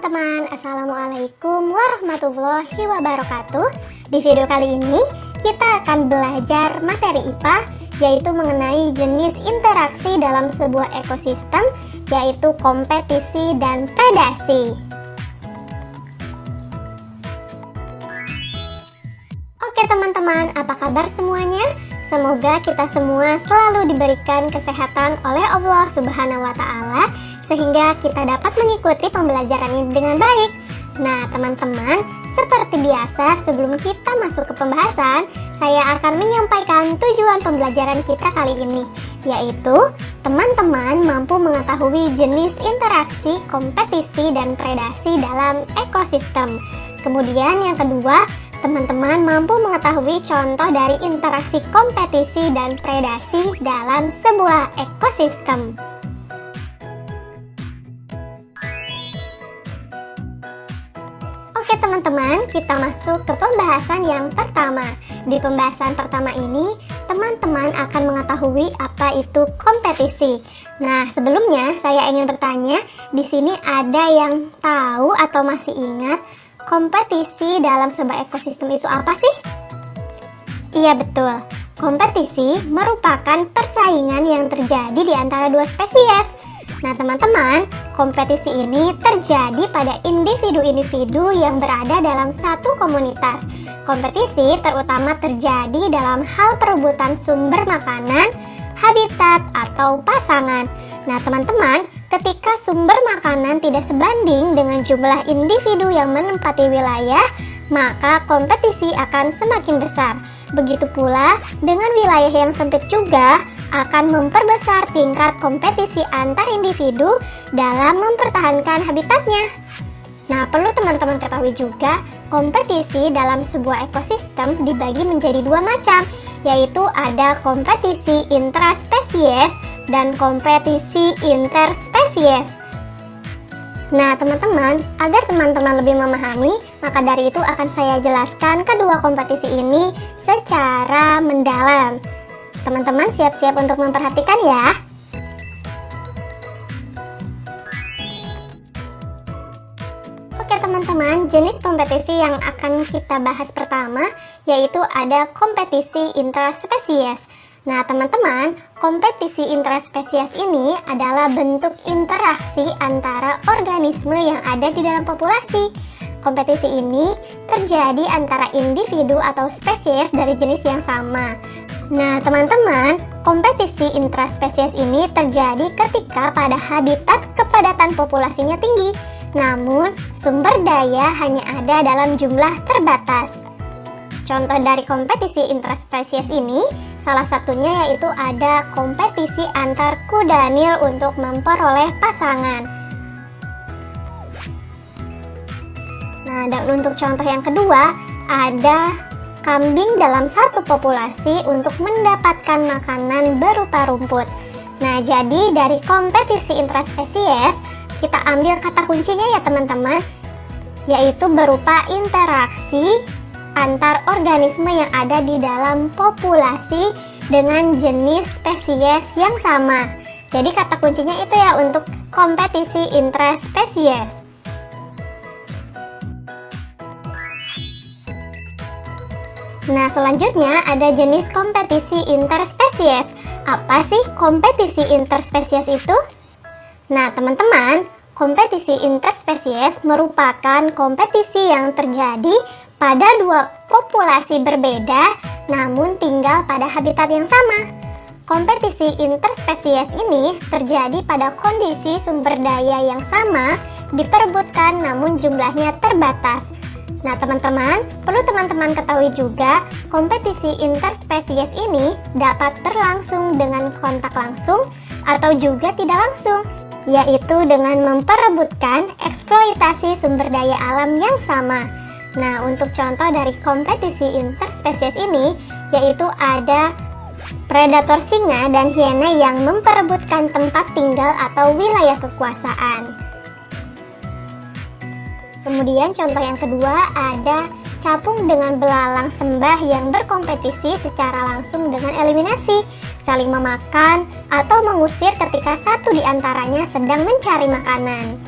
teman-teman, Assalamualaikum warahmatullahi wabarakatuh. Di video kali ini kita akan belajar materi IPA, yaitu mengenai jenis interaksi dalam sebuah ekosistem, yaitu kompetisi dan predasi. Oke teman-teman, apa kabar semuanya? Semoga kita semua selalu diberikan kesehatan oleh Allah Subhanahu wa Ta'ala, sehingga kita dapat mengikuti pembelajaran ini dengan baik. Nah teman-teman, seperti biasa sebelum kita masuk ke pembahasan, saya akan menyampaikan tujuan pembelajaran kita kali ini, yaitu teman-teman mampu mengetahui jenis interaksi, kompetisi, dan predasi dalam ekosistem. Kemudian yang kedua, teman-teman mampu mengetahui contoh dari interaksi kompetisi dan predasi dalam sebuah ekosistem. Oke teman-teman, kita masuk ke pembahasan yang pertama. Di pembahasan pertama ini, teman-teman akan mengetahui apa itu kompetisi. Nah, sebelumnya saya ingin bertanya, di sini ada yang tahu atau masih ingat kompetisi dalam sebuah ekosistem itu apa sih? Iya betul, kompetisi merupakan persaingan yang terjadi di antara dua spesies. Nah teman-teman, kompetisi ini terjadi pada individu-individu yang berada dalam satu komunitas. Kompetisi terutama terjadi dalam hal perebutan sumber makanan, habitat, atau pasangan. Nah teman-teman, ketika sumber makanan tidak sebanding dengan jumlah individu yang menempati wilayah, maka kompetisi akan semakin besar. Begitu pula dengan wilayah yang sempit juga akan memperbesar tingkat kompetisi antar individu dalam mempertahankan habitatnya. Nah, perlu teman-teman ketahui juga, kompetisi dalam sebuah ekosistem dibagi menjadi dua macam, yaitu ada kompetisi intraspesies dan kompetisi interspesies. Nah, teman-teman, agar teman-teman lebih memahami, maka dari itu akan saya jelaskan kedua kompetisi ini secara mendalam. Teman-teman siap-siap untuk memperhatikan ya. Oke teman-teman, jenis kompetisi yang akan kita bahas pertama yaitu ada kompetisi intraspesies. Nah teman-teman, kompetisi intraspesies ini adalah bentuk interaksi antara organisme yang ada di dalam populasi. Kompetisi ini terjadi antara individu atau spesies dari jenis yang sama. Nah teman-teman, kompetisi intraspesies ini terjadi ketika pada habitat kepadatan populasinya tinggi, namun sumber daya hanya ada dalam jumlah terbatas. Contoh dari kompetisi intraspesies ini, salah satunya yaitu ada kompetisi antar kudanil untuk memperoleh pasangan. Nah, dan untuk contoh yang kedua, ada kambing dalam satu populasi untuk mendapatkan makanan berupa rumput. Nah, jadi dari kompetisi intraspesies, kita ambil kata kuncinya ya teman-teman, yaitu berupa interaksi antar organisme yang ada di dalam populasi dengan jenis spesies yang sama. Jadi kata kuncinya itu ya untuk kompetisi intraspesies. Nah selanjutnya ada jenis kompetisi interspesies. Apa sih kompetisi interspesies itu? Nah teman-teman, kompetisi interspesies merupakan kompetisi yang terjadi pada dua populasi berbeda namun tinggal pada habitat yang sama. Kompetisi interspesies ini terjadi pada kondisi sumber daya yang sama diperebutkan namun jumlahnya terbatas. Nah teman-teman, perlu teman-teman ketahui juga, kompetisi interspesies ini dapat berlangsung dengan kontak langsung atau juga tidak langsung, yaitu dengan memperebutkan eksploitasi sumber daya alam yang sama. Nah, untuk contoh dari kompetisi interspesies ini, yaitu ada predator singa dan hiena yang memperebutkan tempat tinggal atau wilayah kekuasaan. Kemudian contoh yang kedua ada capung dengan belalang sembah yang berkompetisi secara langsung dengan eliminasi, saling memakan, atau mengusir ketika satu di antaranya sedang mencari makanan.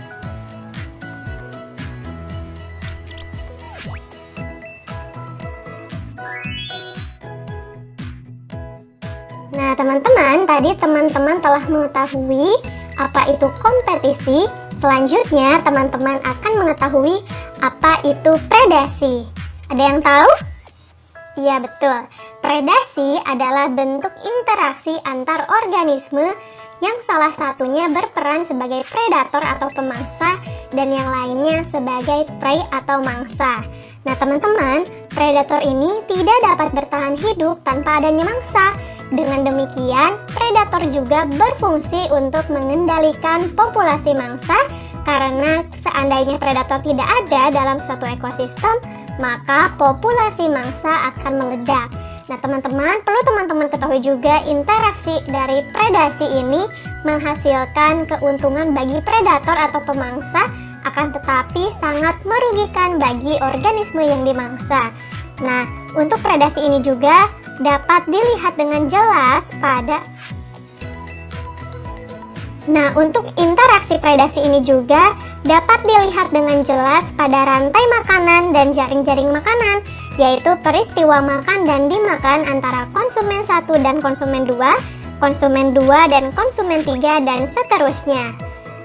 Nah, teman-teman, tadi teman-teman telah mengetahui apa itu kompetisi. Selanjutnya, teman-teman akan mengetahui apa itu predasi. Ada yang tahu? Iya, betul. Predasi adalah bentuk interaksi antar organisme yang salah satunya berperan sebagai predator atau pemangsa dan yang lainnya sebagai prey atau mangsa. Nah, teman-teman, predator ini tidak dapat bertahan hidup tanpa adanya mangsa. Dengan demikian, predator juga berfungsi untuk mengendalikan populasi mangsa karena seandainya predator tidak ada dalam suatu ekosistem, maka populasi mangsa akan meledak. Nah, teman-teman, perlu teman-teman ketahui juga interaksi dari predasi ini menghasilkan keuntungan bagi predator atau pemangsa, akan tetapi sangat merugikan bagi organisme yang dimangsa. Nah, untuk predasi ini juga dapat dilihat dengan jelas pada untuk interaksi predasi ini juga dapat dilihat dengan jelas pada rantai makanan dan jaring-jaring makanan, yaitu peristiwa makan dan dimakan antara konsumen 1 dan konsumen 2, konsumen 2 dan konsumen 3, dan seterusnya.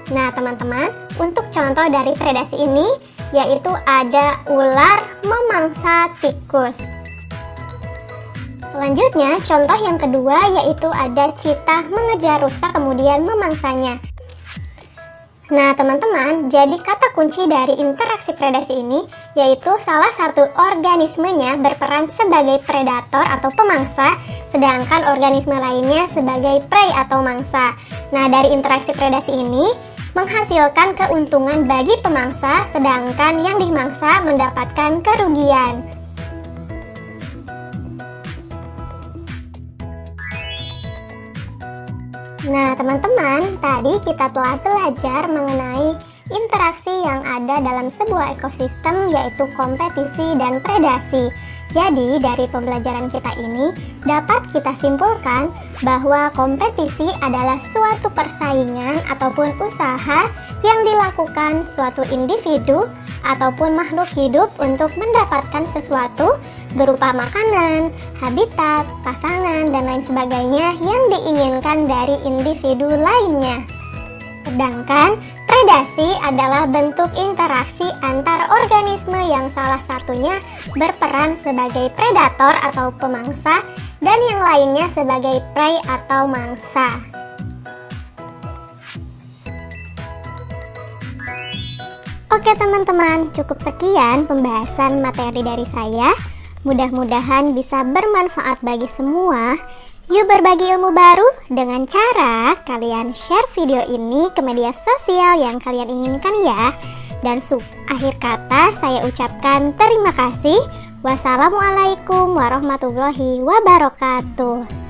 Nah, teman-teman, untuk contoh dari predasi ini yaitu ada ular memangsa tikus. Selanjutnya, contoh yang kedua yaitu ada cheetah mengejar rusa kemudian memangsanya. Nah, teman-teman, jadi kata kunci dari interaksi predasi ini yaitu salah satu organismenya berperan sebagai predator atau pemangsa, sedangkan organisme lainnya sebagai prey atau mangsa. Nah, dari interaksi predasi ini menghasilkan keuntungan bagi pemangsa, sedangkan yang dimangsa mendapatkan kerugian. Nah, teman-teman, tadi kita telah belajar mengenai interaksi yang ada dalam sebuah ekosistem, yaitu kompetisi dan predasi. Jadi, dari pembelajaran kita ini dapat kita simpulkan bahwa kompetisi adalah suatu persaingan ataupun usaha yang dilakukan suatu individu ataupun makhluk hidup untuk mendapatkan sesuatu berupa makanan, habitat, pasangan, dan lain sebagainya yang diinginkan dari individu lainnya. Sedangkan predasi adalah bentuk interaksi antar organisme yang salah satunya berperan sebagai predator atau pemangsa dan yang lainnya sebagai prey atau mangsa. Oke teman-teman, cukup sekian pembahasan materi dari saya. Mudah-mudahan bisa bermanfaat bagi semua. Yuk berbagi ilmu baru dengan cara kalian share video ini ke media sosial yang kalian inginkan ya. Dan akhir kata saya ucapkan terima kasih. Wassalamualaikum warahmatullahi wabarakatuh.